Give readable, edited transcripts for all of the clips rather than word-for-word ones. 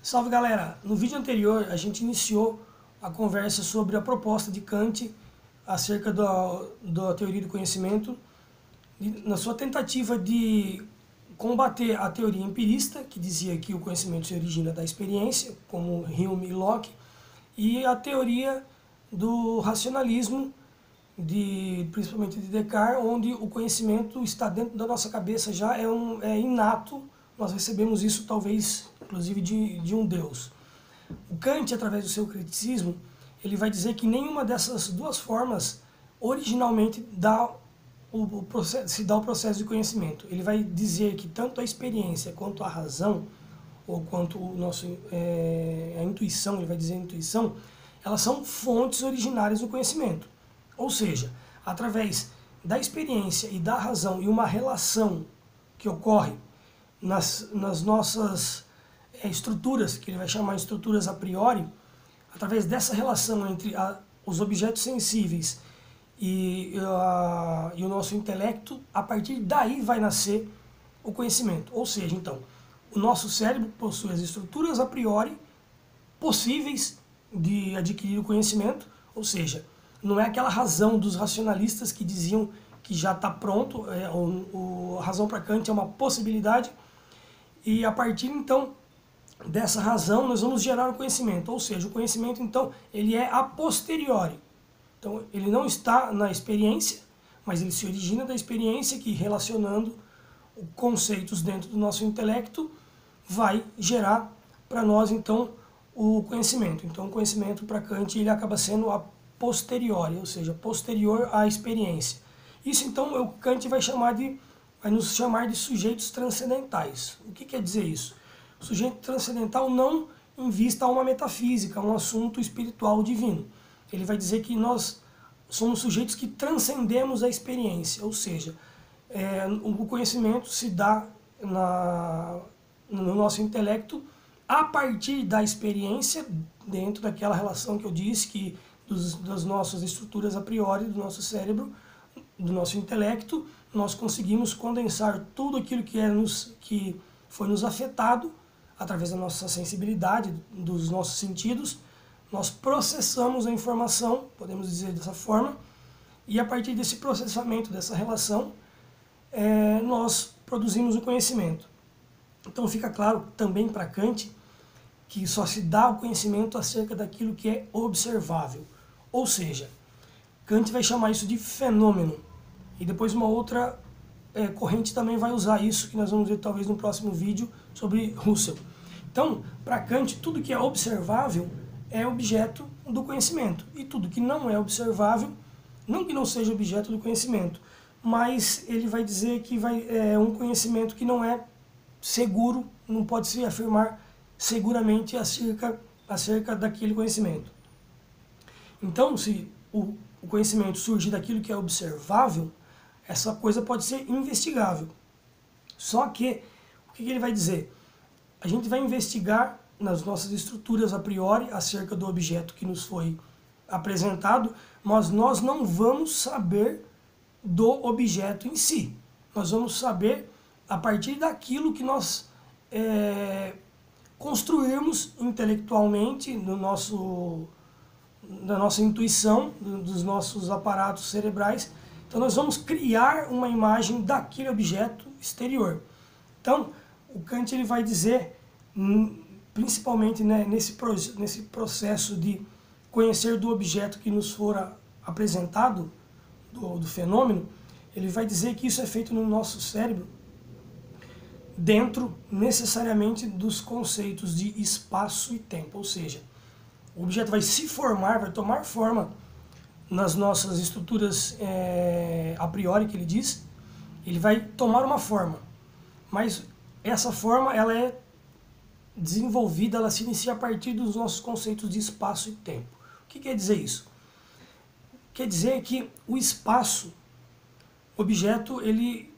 Salve galera! No vídeo anterior a gente iniciou a conversa sobre a proposta de Kant acerca da teoria do conhecimento, na sua tentativa de combater a teoria empirista, que dizia que o conhecimento se origina da experiência, como Hume e Locke, e a teoria do racionalismo, principalmente de Descartes, onde o conhecimento está dentro da nossa cabeça, já é inato, nós recebemos isso talvez inclusive de um Deus. O Kant, através do seu criticismo, ele vai dizer que nenhuma dessas duas formas originalmente se dá o processo de conhecimento. Ele vai dizer que tanto a experiência quanto a razão, ou quanto a intuição, ele vai dizer a intuição, elas são fontes originárias do conhecimento. Ou seja, através da experiência e da razão e uma relação que ocorre nas nossas estruturas, que ele vai chamar de estruturas a priori, através dessa relação entre os objetos sensíveis e o nosso intelecto, a partir daí vai nascer o conhecimento. Ou seja, então, o nosso cérebro possui as estruturas a priori possíveis de adquirir o conhecimento, ou seja, não é aquela razão dos racionalistas que diziam que já está pronto, a razão para Kant é uma possibilidade, e a partir então dessa razão nós vamos gerar o conhecimento, ou seja, o conhecimento então ele é a posteriori. Então ele não está na experiência, mas ele se origina da experiência que, relacionando conceitos dentro do nosso intelecto, vai gerar para nós então o conhecimento. Então o conhecimento para Kant ele acaba sendo a posteriori, ou seja, posterior à experiência. Isso então o Kant vai nos chamar de sujeitos transcendentais. O que quer dizer isso? O sujeito transcendental não em vista a uma metafísica, a um assunto espiritual divino. Ele vai dizer que nós somos sujeitos que transcendemos a experiência, ou seja, o conhecimento se dá no nosso intelecto a partir da experiência, dentro daquela relação que eu disse, que das nossas estruturas a priori, do nosso cérebro, do nosso intelecto, nós conseguimos condensar tudo aquilo que foi nos afetado através da nossa sensibilidade, dos nossos sentidos, nós processamos a informação, podemos dizer dessa forma, e a partir desse processamento, dessa relação, nós produzimos o conhecimento. Então fica claro também para Kant que só se dá o conhecimento acerca daquilo que é observável. Ou seja, Kant vai chamar isso de fenômeno. E depois uma outra corrente também vai usar isso, que nós vamos ver talvez no próximo vídeo, sobre Russell. Então, para Kant, tudo que é observável é objeto do conhecimento. E tudo que não é observável, não que não seja objeto do conhecimento, mas ele vai dizer que é um conhecimento que não é seguro, não pode se afirmar seguramente acerca daquele conhecimento. Então, se o conhecimento surgir daquilo que é observável, essa coisa pode ser investigável. Só que, o que ele vai dizer? A gente vai investigar nas nossas estruturas a priori acerca do objeto que nos foi apresentado, mas nós não vamos saber do objeto em si. Nós vamos saber a partir daquilo que nós construirmos intelectualmente na nossa intuição, dos nossos aparatos cerebrais. Então nós vamos criar uma imagem daquele objeto exterior. Então o Kant ele vai dizer, principalmente nesse processo de conhecer do objeto que nos for apresentado, do fenômeno, ele vai dizer que isso é feito no nosso cérebro dentro necessariamente dos conceitos de espaço e tempo, ou seja, o objeto vai se formar, vai tomar forma nas nossas estruturas a priori, que ele diz, ele vai tomar uma forma, mas essa forma ela é desenvolvida, ela se inicia a partir dos nossos conceitos de espaço e tempo. O que quer dizer isso? Quer dizer que o espaço, o objeto, ele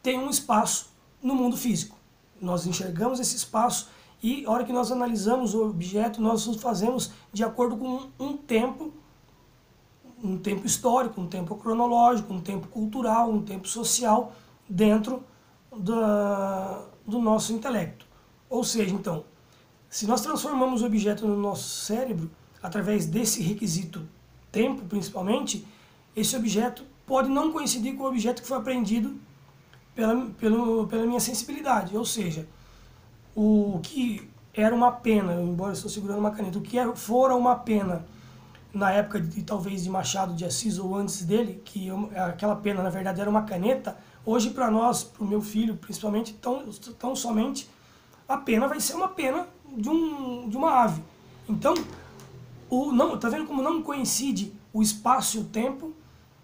tem um espaço no mundo físico. Nós enxergamos esse espaço e a hora que nós analisamos o objeto, nós o fazemos de acordo com um tempo histórico, um tempo cronológico, um tempo cultural, um tempo social dentro do nosso intelecto. Ou seja, então, se nós transformamos o objeto no nosso cérebro, através desse requisito tempo, principalmente, esse objeto pode não coincidir com o objeto que foi apreendido pela minha sensibilidade. Ou seja, o que era uma pena, embora eu estou segurando uma caneta, o que fora uma pena na época talvez de Machado de Assis ou antes dele, que aquela pena na verdade era uma caneta, hoje para nós, para o meu filho principalmente, tão somente a pena vai ser uma pena de uma ave. Então, tá vendo como não coincide o espaço e o tempo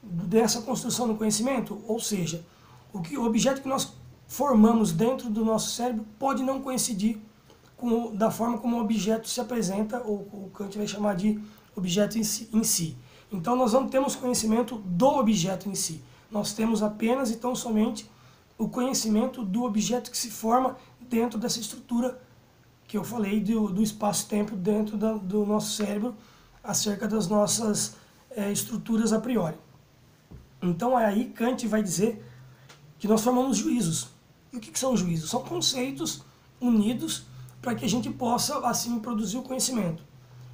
dessa construção do conhecimento? Ou seja, o objeto que nós formamos dentro do nosso cérebro pode não coincidir da forma como o objeto se apresenta, ou o Kant vai chamar de objeto em si. Então nós não temos conhecimento do objeto em si. Nós temos apenas e tão somente o conhecimento do objeto que se forma dentro dessa estrutura que eu falei do espaço-tempo dentro do nosso cérebro, acerca das nossas estruturas a priori. Então aí Kant vai dizer que nós formamos juízos. E o que são juízos? São conceitos unidos para que a gente possa assim produzir o conhecimento.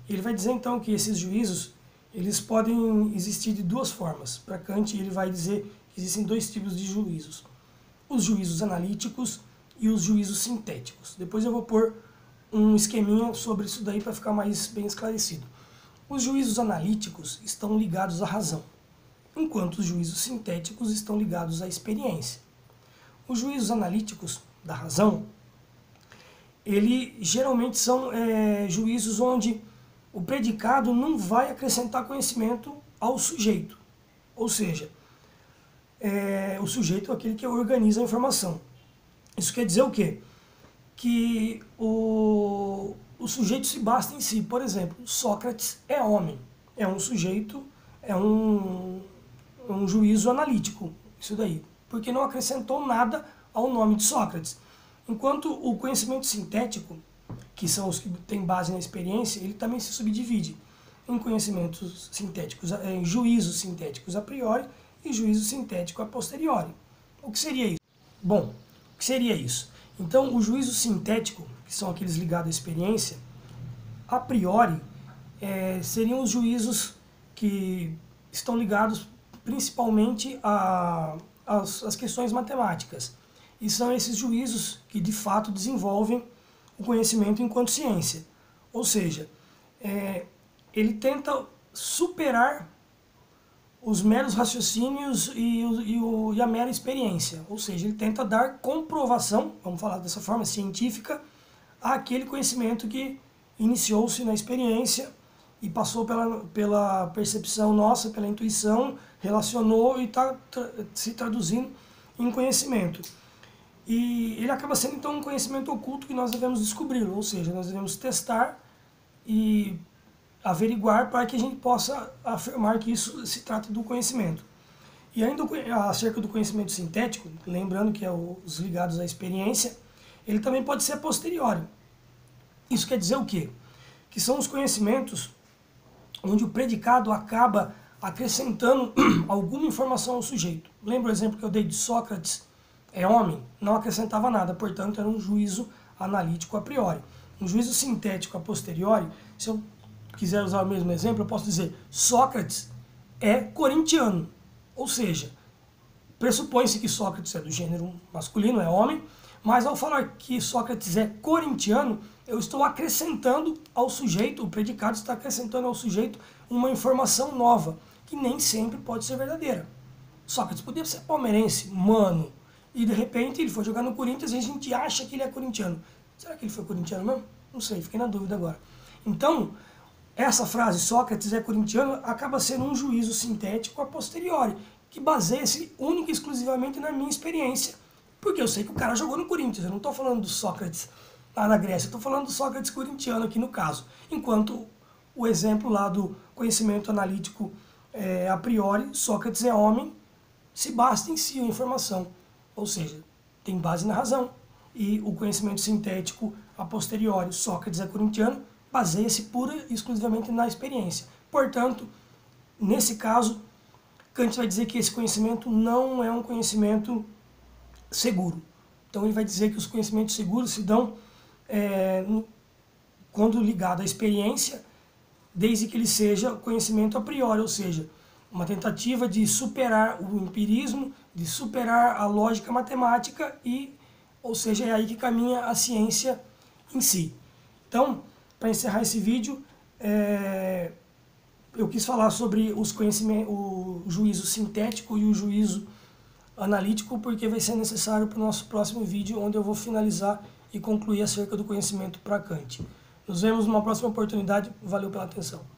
Ele vai dizer então que esses juízos eles podem existir de duas formas. Para Kant ele vai dizer que existem dois tipos de juízos: os juízos analíticos e os juízos sintéticos. Depois eu vou pôr um esqueminha sobre isso daí para ficar mais bem esclarecido. Os juízos analíticos estão ligados à razão, enquanto os juízos sintéticos estão ligados à experiência. Os juízos analíticos da razão, geralmente são juízos onde o predicado não vai acrescentar conhecimento ao sujeito. Ou seja, o sujeito é aquele que organiza a informação. Isso quer dizer o quê? Que o sujeito se basta em si. Por exemplo, Sócrates é homem, é um sujeito, é um juízo analítico, isso daí, porque não acrescentou nada ao nome de Sócrates. Enquanto o conhecimento sintético, que são os que têm base na experiência, ele também se subdivide em conhecimentos sintéticos, em juízos sintéticos a priori e juízo sintético a posteriori. O que seria isso? Bom, o que seria isso? Então, o juízo sintético, que são aqueles ligados à experiência, a priori, seriam os juízos que estão ligados principalmente às questões matemáticas. E são esses juízos que, de fato, desenvolvem o conhecimento enquanto ciência. Ou seja, ele tenta superar os meros raciocínios e a mera experiência. Ou seja, ele tenta dar comprovação, vamos falar dessa forma científica, àquele conhecimento que iniciou-se na experiência e passou pela percepção nossa, pela intuição, relacionou e está se traduzindo em conhecimento. E ele acaba sendo, então, um conhecimento oculto que nós devemos descobrir, ou seja, nós devemos testar e averiguar para que a gente possa afirmar que isso se trata do conhecimento. E ainda acerca do conhecimento sintético, lembrando que é os ligados à experiência, ele também pode ser a posteriori. Isso quer dizer o quê? Que são os conhecimentos onde o predicado acaba acrescentando alguma informação ao sujeito. Lembra o exemplo que eu dei de Sócrates? É homem? Não acrescentava nada, portanto era um juízo analítico a priori. Um juízo sintético a posteriori, se eu quiser usar o mesmo exemplo, eu posso dizer Sócrates é corintiano. Ou seja, pressupõe-se que Sócrates é do gênero masculino, é homem, mas ao falar que Sócrates é corintiano, eu estou acrescentando ao sujeito, o predicado está acrescentando ao sujeito uma informação nova, que nem sempre pode ser verdadeira. Sócrates podia ser palmeirense, mano, e de repente ele foi jogar no Corinthians e a gente acha que ele é corintiano. Será que ele foi corintiano mesmo? Não sei, fiquei na dúvida agora. Então, essa frase, Sócrates é corintiano, acaba sendo um juízo sintético a posteriori, que baseia-se única e exclusivamente na minha experiência, porque eu sei que o cara jogou no Corinthians, eu não estou falando do Sócrates lá na Grécia, eu estou falando do Sócrates corintiano aqui no caso, enquanto o exemplo lá do conhecimento analítico a priori, Sócrates é homem, se basta em si a informação, ou seja, tem base na razão, e o conhecimento sintético a posteriori, Sócrates é corintiano, baseia-se pura e exclusivamente na experiência. Portanto, nesse caso, Kant vai dizer que esse conhecimento não é um conhecimento seguro. Então ele vai dizer que os conhecimentos seguros se dão quando ligado à experiência, desde que ele seja conhecimento a priori, ou seja, uma tentativa de superar o empirismo, de superar a lógica matemática ou seja, é aí que caminha a ciência em si. Então, para encerrar esse vídeo, eu quis falar sobre os conhecimentos, o juízo sintético e o juízo analítico, porque vai ser necessário para o nosso próximo vídeo, onde eu vou finalizar e concluir acerca do conhecimento para Kant. Nos vemos numa próxima oportunidade. Valeu pela atenção.